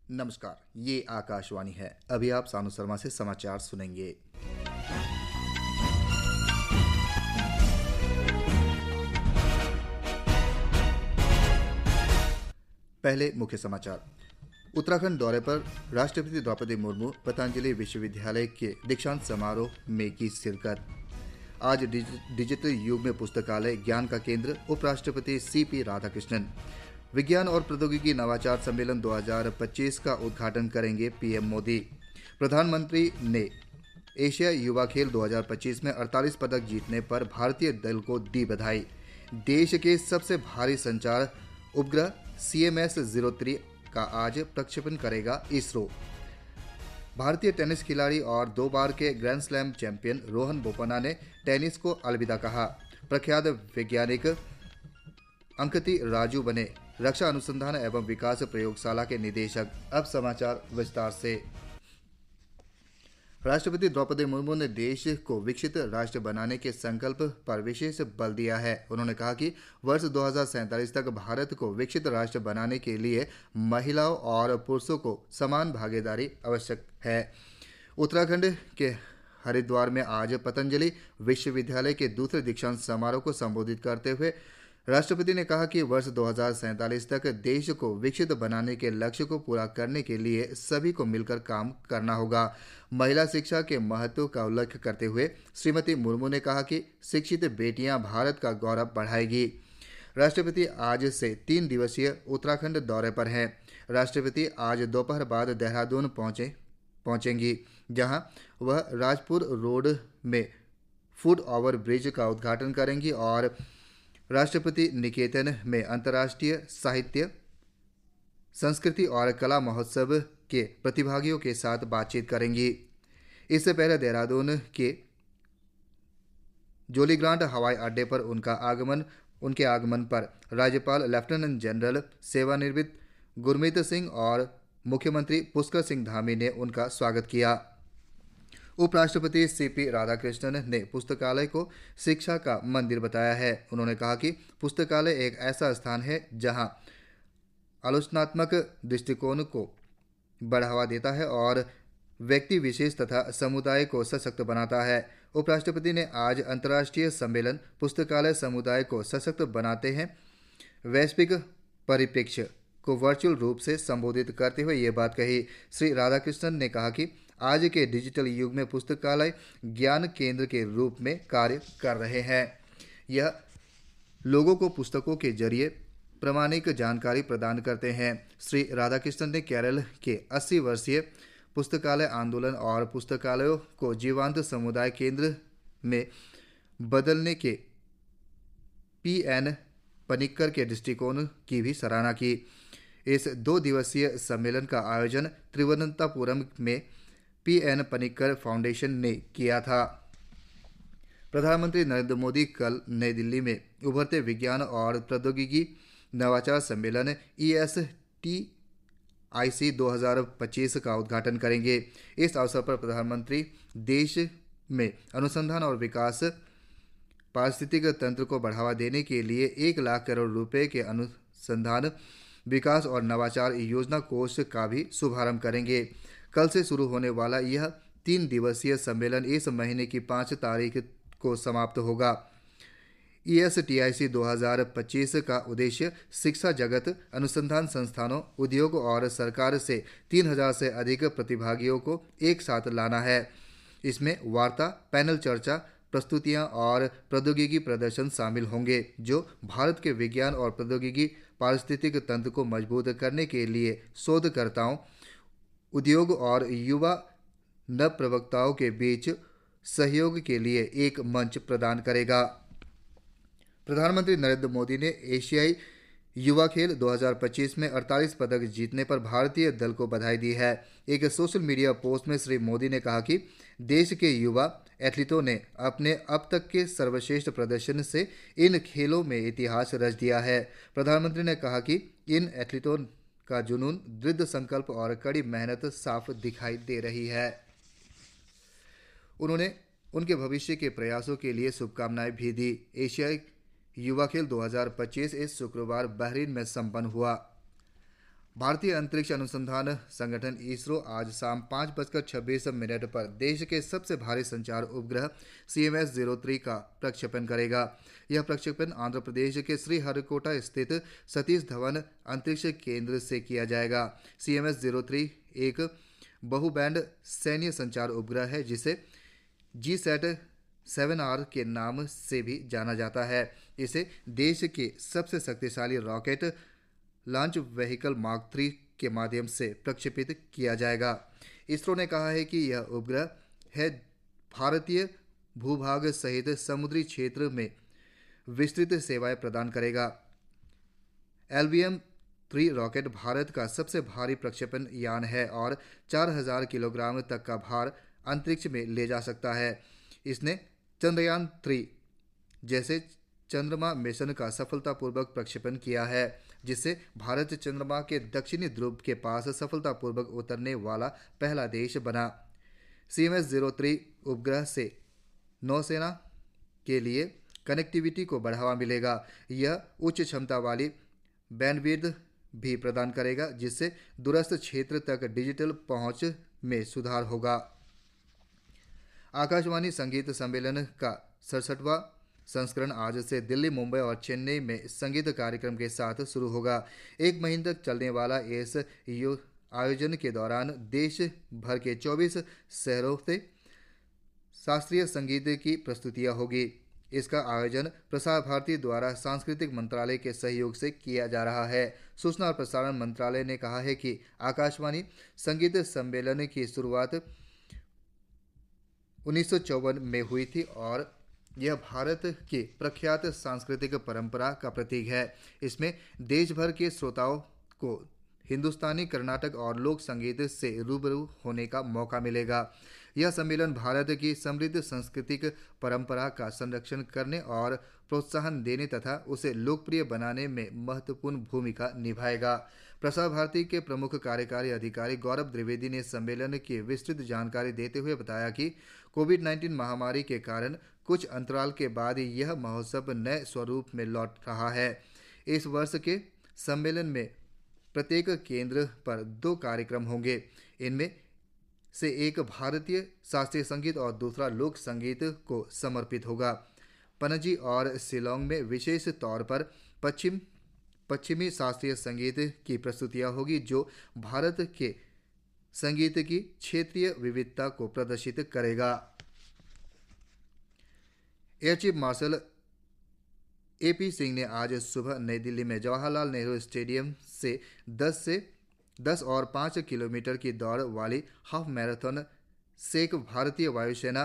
नमस्कार, ये आकाशवाणी है। अभी आप सानू शर्मा से समाचार सुनेंगे। पहले मुख्य समाचार। उत्तराखंड दौरे पर राष्ट्रपति द्रौपदी मुर्मू पतंजलि विश्वविद्यालय के दीक्षांत समारोह में की शिरकत। आज डिजिटल युग में पुस्तकालय ज्ञान का केंद्र, उपराष्ट्रपति सीपी राधाकृष्णन। विज्ञान और प्रौद्योगिकी नवाचार सम्मेलन 2025 का उद्घाटन करेंगे पीएम मोदी। प्रधानमंत्री ने एशिया युवा खेल 2025 में 48 पदक जीतने पर भारतीय दल को दी बधाई। देश के सबसे भारी संचार उपग्रह CMS-03 का आज प्रक्षेपण करेगा इसरो। भारतीय टेनिस खिलाड़ी और 2 बार के grand slam champion Rohan Bopanna ने टेनिस को अलविदा कहा। प्रख्यात वैज्ञानिक अंकित राजू बने रक्षा अनुसंधान एवं विकास प्रयोगशाला के निदेशक। अब समाचार विस्तार से। राष्ट्रपति द्रौपदी मुर्मू ने देश को विकसित राष्ट्र बनाने के संकल्प पर विशेष बल दिया है। उन्होंने कहा कि वर्ष 2047 तक भारत को विकसित राष्ट्र बनाने के लिए महिलाओं और पुरुषों को समान भागीदारी आवश्यक है। उत्तराखंड के हरिद्वार में आज पतंजलि विश्वविद्यालय के दूसरे दीक्षांत समारोह को संबोधित करते हुए राष्ट्रपति ने कहा कि वर्ष 2047 तक देश को विकसित बनाने के लक्ष्य को पूरा करने के लिए सभी को मिलकर काम करना होगा। महिला शिक्षा के महत्व का उल्लेख करते हुए श्रीमती मुर्मू ने कहा कि शिक्षित बेटियां भारत का गौरव बढ़ाएगी। राष्ट्रपति आज से 3 दिवसीय उत्तराखंड दौरे पर हैं। राष्ट्रपति आज दोपहर बाद देहरादून पहुंचेंगी, जहां वह राजपुर रोड में फुट ओवर ब्रिज का उद्घाटन करेंगी और राष्ट्रपति निकेतन में अंतर्राष्ट्रीय साहित्य, संस्कृति और कला महोत्सव के प्रतिभागियों के साथ बातचीत करेंगी। इससे पहले देहरादून के जोलीग्रांट हवाई अड्डे पर उनके आगमन पर राज्यपाल लेफ्टिनेंट जनरल सेवानिवृत्त गुरमीत सिंह और मुख्यमंत्री पुष्कर सिंह धामी ने उनका स्वागत किया। उपराष्ट्रपति सीपी राधाकृष्णन ने पुस्तकालय को शिक्षा का मंदिर बताया है। उन्होंने कहा कि पुस्तकालय एक ऐसा स्थान है जहां आलोचनात्मक दृष्टिकोण को बढ़ावा देता है और व्यक्ति विशेष तथा समुदाय को सशक्त बनाता है। उपराष्ट्रपति ने आज अंतर्राष्ट्रीय सम्मेलन पुस्तकालय समुदाय को सशक्त बनाते हैं वैश्विक परिप्रेक्ष्य को वर्चुअल रूप से संबोधित करते हुए ये बात कही। श्री राधाकृष्णन ने कहा कि आज के डिजिटल युग में पुस्तकालय ज्ञान केंद्र के रूप में कार्य कर रहे हैं। यह लोगों को पुस्तकों के जरिए प्रामाणिक जानकारी प्रदान करते हैं। श्री राधाकृष्णन ने केरल के 80 वर्षीय पुस्तकालय आंदोलन और पुस्तकालयों को जीवंत समुदाय केंद्र में बदलने के PN पनिक्कर के दृष्टिकोण की भी सराहना की। इस 2 दिवसीय सम्मेलन का आयोजन तिरुवनंतपुरम में PN पनिक्कर फाउंडेशन ने किया था। प्रधानमंत्री नरेंद्र मोदी कल नई दिल्ली में उभरते विज्ञान और प्रौद्योगिकी नवाचार सम्मेलन ESTIC 2025 का उद्घाटन करेंगे। इस अवसर पर प्रधानमंत्री देश में अनुसंधान और विकास, पारिस्थितिक तंत्र को बढ़ावा देने के लिए 1 लाख करोड़ रुपए के अनुसंधान, विकास और नवाचार योजना कोष का भी शुभारंभ करेंगे। कल से शुरू होने वाला यह 3 दिवसीय सम्मेलन इस महीने की 5 तारीख को समाप्त होगा। ESTIC 2025 का उद्देश्य शिक्षा जगत, अनुसंधान संस्थानों, उद्योग और सरकार से 3000 से अधिक प्रतिभागियों को एक साथ लाना है। इसमें वार्ता, पैनल चर्चा, प्रस्तुतियां और प्रौद्योगिकी प्रदर्शन शामिल होंगे, जो भारत के विज्ञान और प्रौद्योगिकी पारिस्थितिक तंत्र को मजबूत करने के लिए शोधकर्ताओं, उद्योग और युवा नवप्रवक्ताओं के बीच सहयोग के लिए एक मंच प्रदान करेगा। प्रधानमंत्री नरेंद्र मोदी ने एशियाई युवा खेल 2025 में 48 पदक जीतने पर भारतीय दल को बधाई दी है। एक सोशल मीडिया पोस्ट में श्री मोदी ने कहा कि देश के युवा एथलीटों ने अपने अब तक के सर्वश्रेष्ठ प्रदर्शन से इन खेलों में इतिहास रच दिया है। प्रधानमंत्री ने कहा कि इन एथलीटों का जुनून, दृढ़ संकल्प और कड़ी मेहनत साफ दिखाई दे रही है। उन्होंने उनके भविष्य के प्रयासों के लिए शुभकामनाएं भी दी। एशियाई युवा खेल 2025 इस शुक्रवार बहरीन में संपन्न हुआ। भारतीय अंतरिक्ष अनुसंधान संगठन इसरो आज शाम 5:26 पर देश के सबसे भारी संचार उपग्रह CMS-03 का प्रक्षेपण करेगा। यह प्रक्षेपण आंध्र प्रदेश के श्रीहरिकोटा स्थित सतीश धवन अंतरिक्ष केंद्र से किया जाएगा। CMS-03 एक बहुबैंड सैन्य संचार उपग्रह है जिसे GSAT-7R के नाम से भी जाना जाता है। इसे देश के सबसे शक्तिशाली रॉकेट लॉन्च व्हीकल मार्क 3 के माध्यम से प्रक्षेपित किया जाएगा। इसरो ने कहा है कि यह उपग्रह है भारतीय भूभाग सहित समुद्री क्षेत्र में विस्तृत सेवाएं प्रदान करेगा। LVM-3 रॉकेट भारत का सबसे भारी प्रक्षेपण यान है और 4000 किलोग्राम तक का भार अंतरिक्ष में ले जा सकता है। इसने चंद्रयान-3 जैसे चंद्रमा मिशन का सफलतापूर्वक प्रक्षेपण किया है, जिससे भारत चंद्रमा के दक्षिणी ध्रुव के पास सफलतापूर्वक उतरने वाला पहला देश बना। CMS-03 उपग्रह से नौसेना के लिए कनेक्टिविटी को बढ़ावा मिलेगा। यह उच्च क्षमता वाली बैंडविड्थ भी प्रदान करेगा, जिससे दूरस्थ क्षेत्र तक डिजिटल पहुंच में सुधार होगा। आकाशवाणी संगीत सम्मेलन का 67वां संस्करण आज से दिल्ली, मुंबई और चेन्नई में संगीत कार्यक्रम के साथ शुरू होगा। एक महीने तक चलने वाला इस आयोजन के दौरान देश भर के 24 शहरों से शास्त्रीय संगीत की प्रस्तुतियां होगी। इसका आयोजन प्रसार भारती द्वारा सांस्कृतिक मंत्रालय के सहयोग से किया जा रहा है। सूचना और प्रसारण मंत्रालय ने कहा है कि आकाशवाणी संगीत सम्मेलन की शुरुआत 1954 में हुई थी और यह भारत की प्रख्यात सांस्कृतिक परंपरा का प्रतीक है। इसमें देश भर के श्रोताओं को हिंदुस्तानी, कर्नाटक और लोक संगीत से रूबरू होने का मौका मिलेगा। यह सम्मेलन भारत की समृद्ध सांस्कृतिक परंपरा का संरक्षण करने और प्रोत्साहन देने तथा उसे लोकप्रिय बनाने में महत्वपूर्ण भूमिका निभाएगा। प्रसार भारती के प्रमुख कार्यकारी अधिकारी गौरव द्विवेदी ने सम्मेलन की विस्तृत जानकारी देते हुए बताया कि कोविड-19 महामारी के कारण कुछ अंतराल के बाद यह महोत्सव नए स्वरूप में लौट रहा है। इस वर्ष के सम्मेलन में प्रत्येक केंद्र पर 2 कार्यक्रम होंगे। इनमें से एक भारतीय शास्त्रीय संगीत और दूसरा लोक संगीत को समर्पित होगा। पणजी और शिलोंग में विशेष तौर पर पश्चिमी शास्त्रीय संगीत की प्रस्तुतियां होगी, जो भारत के संगीत की क्षेत्रीय विविधता को प्रदर्शित करेगा। Air chief marshal AP Singh ने आज सुबह नई दिल्ली में जवाहरलाल नेहरू स्टेडियम से 10 और 5 किलोमीटर की दौड़ वाली हाफ मैराथन सेक भारतीय वायुसेना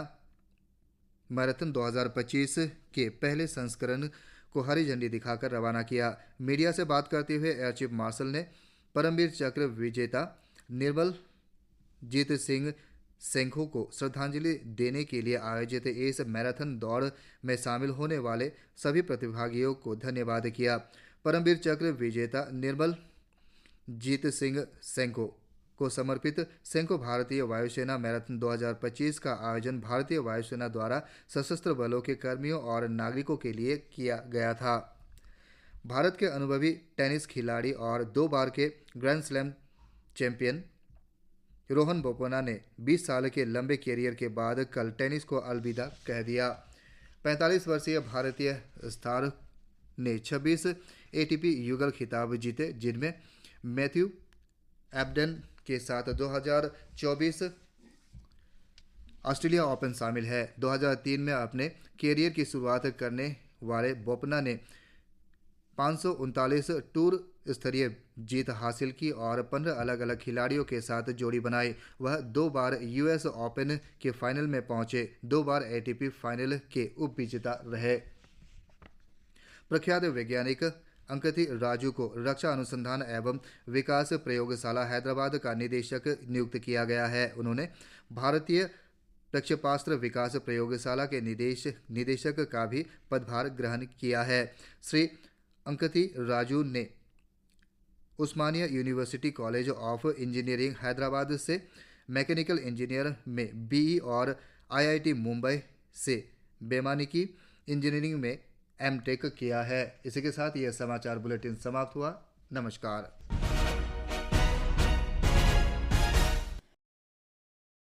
मैराथन 2025 के पहले संस्करण को हरी झंडी दिखाकर रवाना किया। मीडिया से बात करते हुए एयर चीफ मार्शल ने परमवीर चक्र विजेता निर्मल जीत सिंह सेंखो को श्रद्धांजलि देने के लिए आयोजित इस मैराथन दौड़ में शामिल होने वाले सभी प्रतिभागियों को धन्यवाद किया। परमवीर चक्र विजेता निर्मल जीत सिंह सेंको को समर्पित सेंको भारतीय वायुसेना मैराथन 2025 का आयोजन भारतीय वायुसेना द्वारा सशस्त्र बलों के कर्मियों और नागरिकों के लिए किया गया था। भारत के अनुभवी टेनिस खिलाड़ी और 2 बार के grand slam champion Rohan Bopanna ने 20 साल के लंबे कैरियर के बाद कल टेनिस को अलविदा कह दिया। 45 वर्षीय भारतीय स्टार ने 26 ATP युगल खिताब जीते, जिनमें मैथ्यू एबडन के साथ 2024 ऑस्ट्रेलिया ओपन शामिल है। 2003 में अपने कैरियर की शुरुआत करने वाले बोपन्ना ने 539 टूर स्तरीय जीत हासिल की और 15 अलग अलग खिलाड़ियों के साथ जोड़ी बनाई। वह 2 बार US ओपन के फाइनल में पहुंचे, 2 बार ATP फाइनल के उप विजेता रहे। प्रख्यात वैज्ञानिक अंकित राजू को रक्षा अनुसंधान एवं विकास प्रयोगशाला हैदराबाद का निदेशक नियुक्त किया गया है। उन्होंने भारतीय प्रक्षेपास्त्र विकास प्रयोगशाला के निदेशक का भी पदभार ग्रहण किया है। श्री अंकित राजू ने Osmania university college of engineering Hyderabad से मैकेनिकल इंजीनियर में BE और IIT मुंबई से वैमानिकी इंजीनियरिंग में M.Tech किया है। इसी के साथ यह समाचार बुलेटिन समाप्त हुआ। नमस्कार।